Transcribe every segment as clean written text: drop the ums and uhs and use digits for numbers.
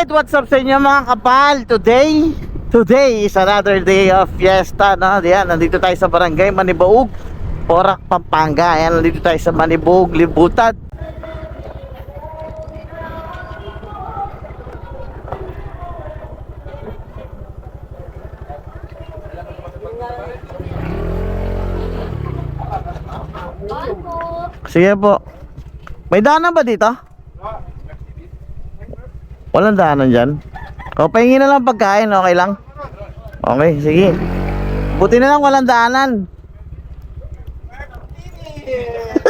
Alright, what's up sa inyo mga kapal? Today is another day of fiesta, no? Diyan, nandito tayo sa barangay Maniboog, Porac, Pampanga. Ayan, nandito tayo sa Maniboog, Libutan. Sige po. May daanan ba dito? Walang daanan dyan. O, pahingin na lang pagkain, okay lang? Okay, sige. Buti na lang walang daanan.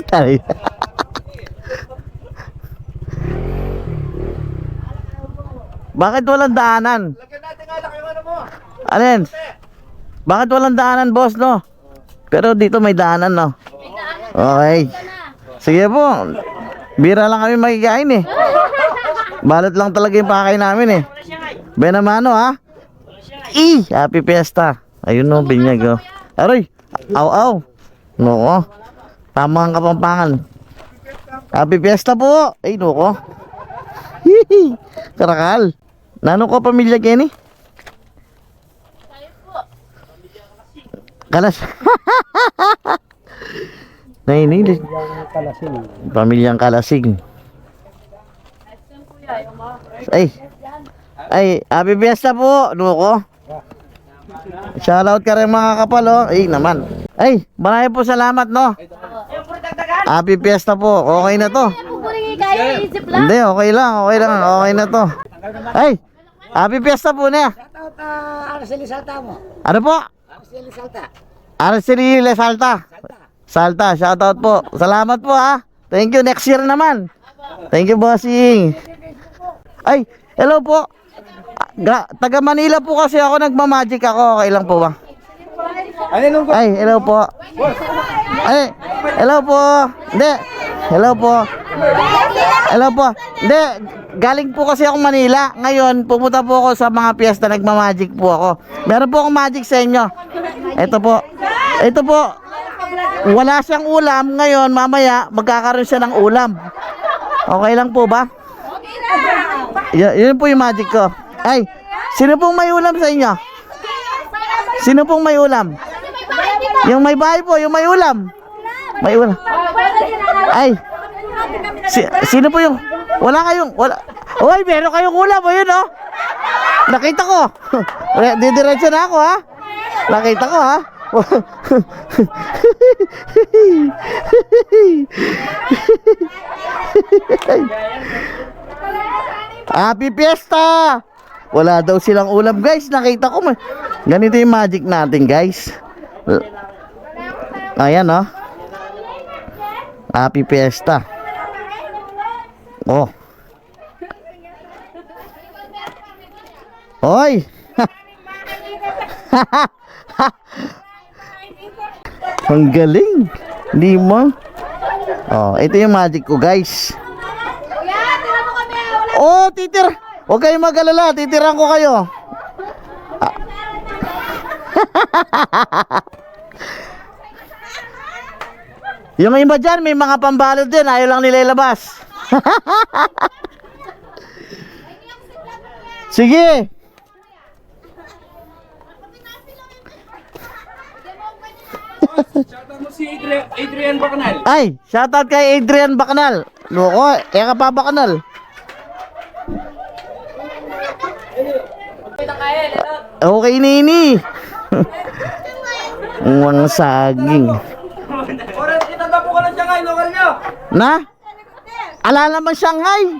Tari. Bakit walang daanan? Alin? Bakit walang daanan, boss, no? Pero dito may daanan, no? Okay. Sige po. Bira lang kami makikain eh. Balot lang talaga yung pakay namin eh. Benamano ha. Happy fiesta. Ayun no, binyag oh. Aroy. Aw. Noko. Tama ang Kapampangan. Happy fiesta po. Ay noko. Karakal. Nano ko pamilya Kenny? Kalas. Nainili. Pamilyang Kalasing. Ay, happy fiesta po, Nuko. Shoutout ka rin mga kapal, oh. Ay, naman. Ay, marami po salamat, no? Happy fiesta po, okay na to. Hindi, okay lang. Okay na to. Ay, happy fiesta po na. Shoutout Araceli Salta mo. Ano po? Araceli Salta. Araceli Salta, shoutout po. Salamat po, ha. Thank you, next year naman. Thank you, bossing. Ay, hello po. Taga Manila po kasi ako, nagmamagic ako. Okay lang po ba? Ay, hello po. Ay, hello po. Hindi. Hello po. Hello po. Hindi, galing po kasi ako Manila. Ngayon, pumunta po ako sa mga piyesta, nagmamagic po ako. Meron po akong magic sa inyo. Ito po. Ito po. Wala siyang ulam. Ngayon, mamaya, magkakaroon siya ng ulam. Okay lang po ba? Yun po yung magic ko. Ay, sino pong may ulam sa inyo? Sino pong may ulam? Yung may bahay po, yung may ulam. May ulam. Ay, sino po yung... Wala kayong... Uy, meron kayong ulam. Ayun, oh. Nakita ko. Didiretso na ako, ha? Nakita ko, ha? Happy fiesta! Wala daw silang ulam, guys. Nakita ko. Ganito yung magic natin, guys. Ayan, oh. Happy fiesta. Oh. Hoy! Ang galing. Hindi mo. Oh, ito yung magic ko, guys. Oh, titir. Huwag kayong mag-alala, titiran ko kayo. Yung iba dyan, may mga pambalot din. Ayaw lang nila ilabas. Sige. Shoutout mo si Adrian Bacanal. Ay, shoutout kay Adrian Bacanal. Loko, ka pa Bacanal. Okay, Nini. Ang saging. Oras, itanda po ka ng Shanghai, lokal nyo. Na? Ala naman Shanghai.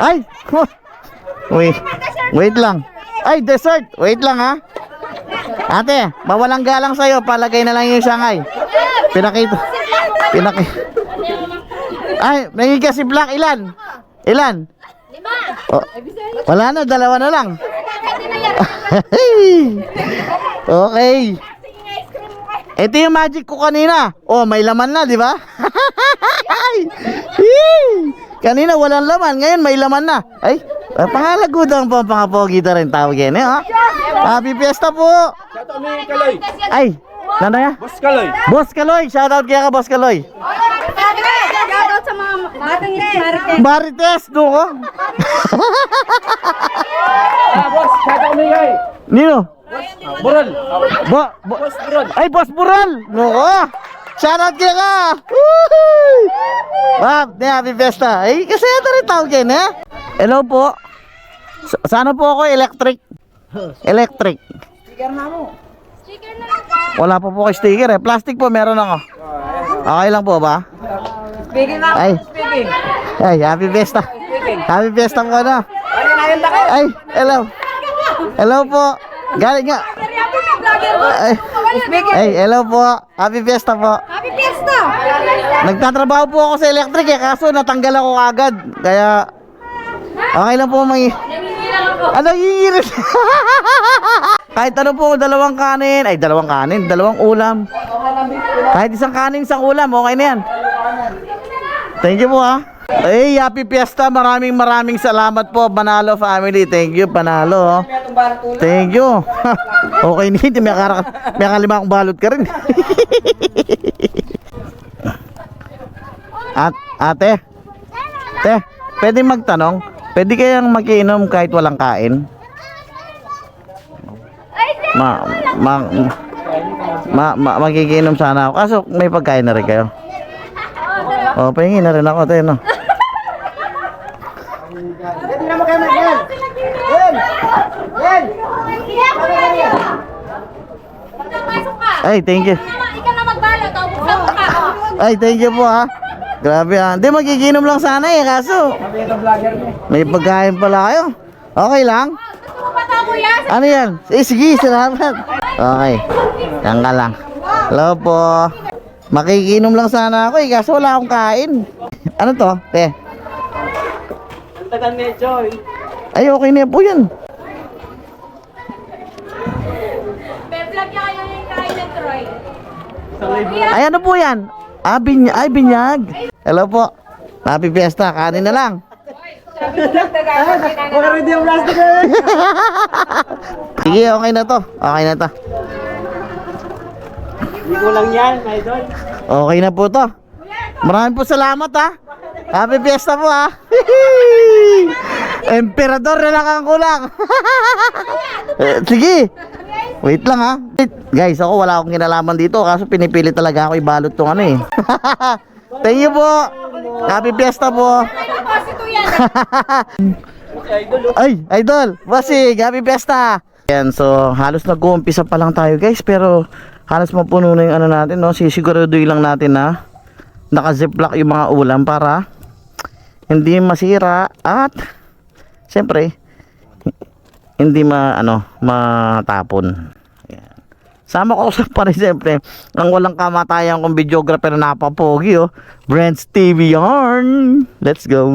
Ay, wait lang. Ay, dessert. Wait lang, ha. Ate, mawalang galang sa'yo. Palagay na lang yung Shanghai. Pinakita. Ay, naging kasi black. Ilan? 5. Oh, wala na, 2 na lang. Okay. Ito yung magic ko kanina. Oh, may laman na, di ba? Kanina walang laman, ngayon may laman na. Ay, pangalagudang po, pangapogi na rin tawag yan, eh, ha? Happy fiesta po. Shoutout mo yung Kaloy. Ay, nanda ya? Boss Kaloy. Boss Kaloy, shoutout kaya ka, Boss Kaloy. Shoutout sa mga Marites, no ko? Boss, shout out umingay. Nino? Bural. Boss Bural. Ay, Boss Bural! No ko? Shoutout ka ka! Woohoo! Ma'am, happy fiesta. Ay, kasi ito rin tawag yan, eh? Hello po. Sana po ako electric. Electric. Wala po po kayo sticker eh. Plastic po meron ako. Okay lang po ba? Ay. Ay, happy fiesta. Happy fiesta po na. Ay, hello. Hello po. Galing nga. Ay, hello po. Happy fiesta po. Happy Fiesta! Nagtatrabaho po ako sa electric eh, kaso natanggal ako agad. Kaya, okay lang po ano hihirit? Kahit ano po, dalawang kanin, dalawang ulam. Kahit isang kanin, isang ulam, okay na yan. Thank you po ha. Ay, happy fiesta, maraming salamat po, Panalo family. Thank you, Panalo. Thank you. Okay na hindi, may kalima akong balot ka rin. Ate, pwede magtanong? Pwede kayang magiinom kahit walang kain? Magigiinom sana ako. Kaso may pagkain na rin kayo. O, pahingin na rin ako, tayo, no? Ay, thank you. Ikaw na magbalot, buksan mo ka. Ay, thank you po ha. Grabe ha. Hindi, magiginom lang sana eh. Kaso, may pagkain pala kayo. Okay lang? Gusto mo ba ito, kuya? Ano yan? Sige, salamat. Okay. Yan ka lang. Hello po. Makikinom lang sana ako eh. Kaso wala akong kain. Ano to? Te. Ang tagal ni Joy. Ay, okay na po yan. Be-vlog niya kayo yung kain ng Troy. Ay, ano po yan? Binyag. Hello po. Happy fiesta. Kanin na lang. Sige, okay na to. Okay na to. Hindi ko lang yan, idol. Okay na po to. Maraming po salamat ha. Happy fiesta po ha. Emperador na lang ang kulang. Sige. Wait lang ha. Guys, ako wala akong kinalaman dito. Kaso pinipili talaga ako ibalot tong ano eh. Thank you po. Happy fiesta po. Ay, idol. Bossing, happy fiesta. Yan, so halos nag-uumpisa pa lang tayo guys. Pero halos mapuno na yung ano natin, no? Sisiguraduhin lang natin na naka-ziplock yung mga ulam para hindi masira at siyempre hindi matapon. Ayan. Sama ko sa pa rin siyempre ang walang kamatayan kong videographer na napapogi oh. Brent's TV Yarn. Let's go.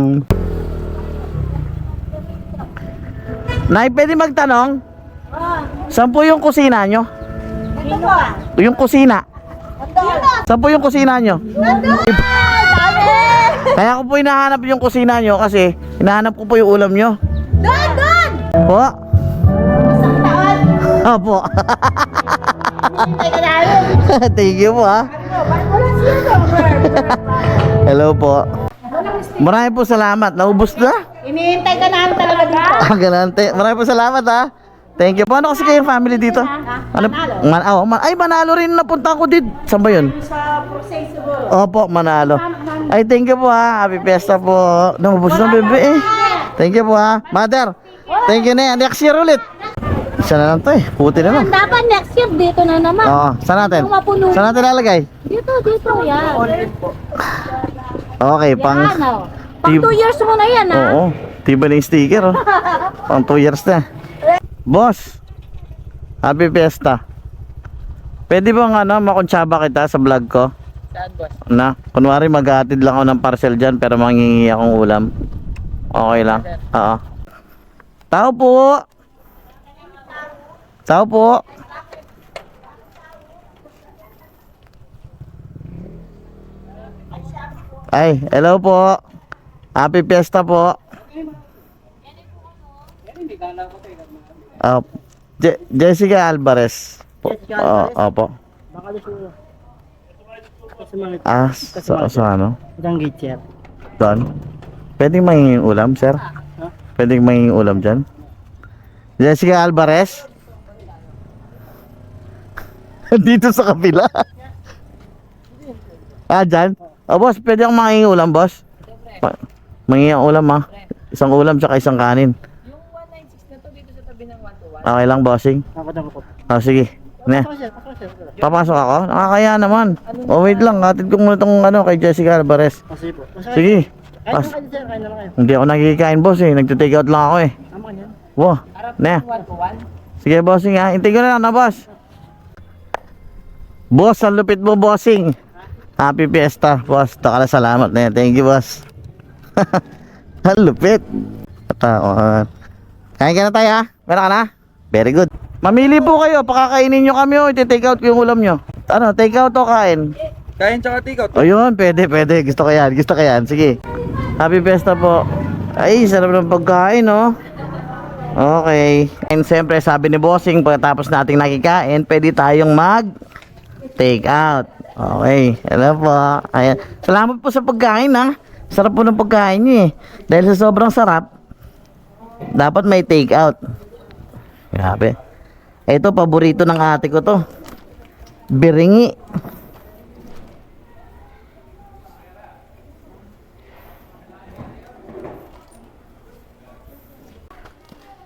Nay, pwede magtanong? Saan po yung kusina nyo? Yung kusina. Saan po yung kusina nyo? Kaya ko po hinahanap yung kusina nyo kasi hinahanap ko po yung ulam nyo. Doon! Po? Opo. Thank you po ha. Hello po. Maraming po salamat. Naubos na? Inihintay ka namin talaga. Ganante. Maraming po salamat ha. Thank you. Paano kasi kayo family dito? Ano? Ay, Manalo rin napunta ko dito. Saan ba yun? Sa proseso mo. Opo, Manalo. Ay, thank you po ha. Happy fiesta po. Naubos na bebe eh. Thank you po ha. Mother, thank you na yan. Next year ulit. Isa na lang to eh. Puti na lang. Dapat next year dito na naman. Oo. Saan natin? Mapuno. Saan natin lalagay? Dito, yan. Okay, pang... Yan, oh. Pang 2 years mo na yan, ha? Oo. Tiba na yung sticker oh. Pang 2 years na. Boss, happy fiesta. Pwede bang makontsaba kita sa vlog ko? Saan, boss? Na, kunwari maghahatid lang ako ng parcel dyan pero manghingi akong ulam. Okay lang? Oo. Tao po. Tao po. Ay, hello po. Happy fiesta po. Jessica Alvarez. Opo. Sa Sa ano? Isang gitcher. Doon? Pwedeng mangingin ulam, sir? Pwedeng mangingin ulam dyan? Jessica Alvarez? Dito sa kabila. Dyan? Boss, pwede akong mangingin ulam, boss? Mangingin ulam, ha? Isang ulam tsaka isang kanin. Yung 196 na to dito sa tabi ng 121. Okay lang, bossing? Ako. Sige. Ne. Papasok ako? Nakakaya naman. Wait lang, hatid ko muna itong kay Jessica Alvarez. Kasi po. Sige. Kain na kayo, sir. Kain na lang kayo. Hindi ako nagkikain, boss, eh. Nagte-take out lang ako, eh. Tama yan. Wow. Ne. 121. Sige, bossing, ha. Hintay ko na lang na, boss. Boss, ang lupit mo, bossing. Happy Fiesta, boss. Takala, salamat na yan. Thank you, boss. Ang lupit. Kain ka na tayo, ha? Meron ka na? Very good. Mamili po kayo. Pakakainin nyo kami, oh. Iti-take out ko yung ulam nyo. Ano, take out o kain? Kain tsaka take out. Ayun, pwede. Gusto ko yan. Sige. Happy Fiesta po. Ay, sarap ng pagkain, no? Okay. And siyempre, sabi ni Bossing, pagkatapos nating nakikain, pwede tayong take out. Okay. Hello po. Ayan. Salamat po sa pagkain, ha? Sarap po ng pagkain niyo, eh. Dahil sa sobrang sarap, dapat may take out. Grabe. Ito, paborito ng ate ko to. Biringi.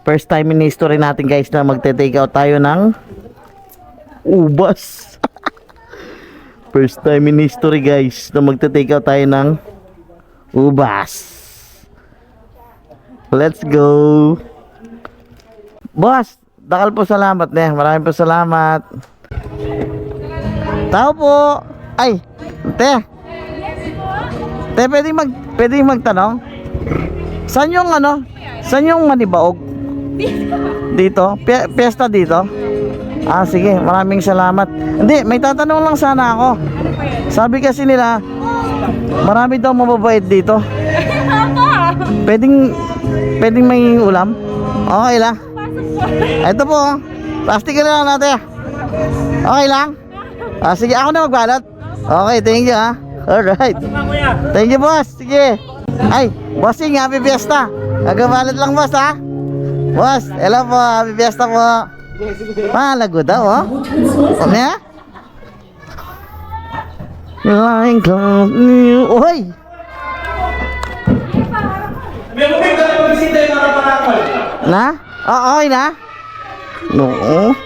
First time in history natin, guys, na magte-take out tayo ng ubas. First time in history, guys, na magte-take out tayo ng ubas. Let's go. Boss, dakal po salamat, ne. Maraming po salamat. Tao po. Ay, te. Te, pwedeng magtanong? Saan yung Saan yung Manibaog? Dito? Piyesta dito? Sige, maraming salamat. Hindi, may tatanong lang sana ako. Sabi kasi nila, marami daw mababait dito. Pwedeng may ulam? Okay lang. Ito po, oh. Plastic na lang natin. Okay lang? Sige, ako na magbalot. Okay, thank you, ha. Alright. Thank you, boss. Sige. Ay, bossing, happy fiesta. Nagabalot lang, boss, ha. Boss, hello po, happy fiesta po. Malago daw, oh. Ano ya? Like you. Oy! Na? Okay na? Oo.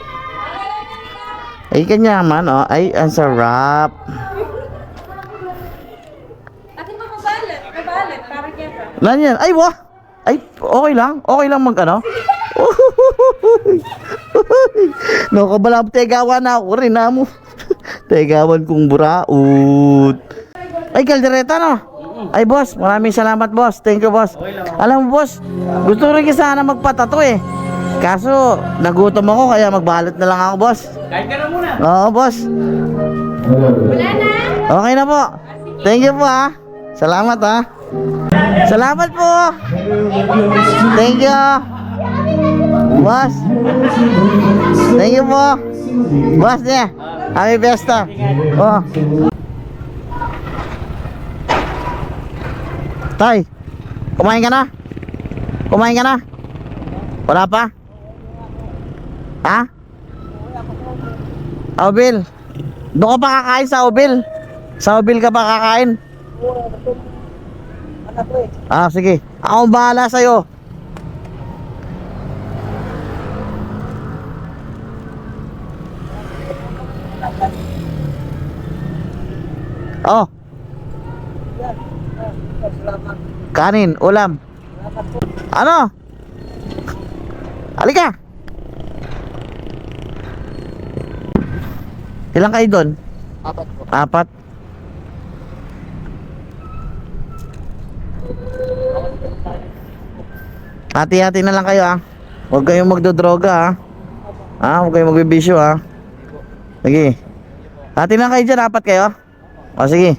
Ay, kanyaman, oh. Ay, ang sarap. Ate mo mabalit, parang kesa. Lan yan? Ay, wah! Ay, okay lang. Okay lang No, kabalab tegawan na ako rin na mo. Tegawan kong buraot. Ay, kaldereta, no? Ay, boss, maraming salamat, boss. Thank you, boss. Alam mo, boss, gusto rin sana magpatato, eh. Kaso, nagutom ako, kaya magbalot na lang ako, boss. Kain ka na muna. Oo, boss. Wala na? Okay na po. Thank you po, ha. Salamat, ha. Salamat po. Thank you. Boss. Thank you po. Boss niya. Happy Fiesta. Oh. Tay, kumain ka na? Kumain ka na? Wala pa? Ha? Aubil. Doon ka pa kakain sa Aubil? Sa Aubil ka pa kakain? Sige. Ako bahala sa'yo. Oh. Kanin, ulam. Ano? Halika. Ilang kayo doon? 4 po. 4. Hati-hati na lang kayo, ah. Huwag kayong magdodroga, ah. Huwag kayong magbibisyo, ah. Sige. Hati lang kayo dyan, 4 kayo. O sige.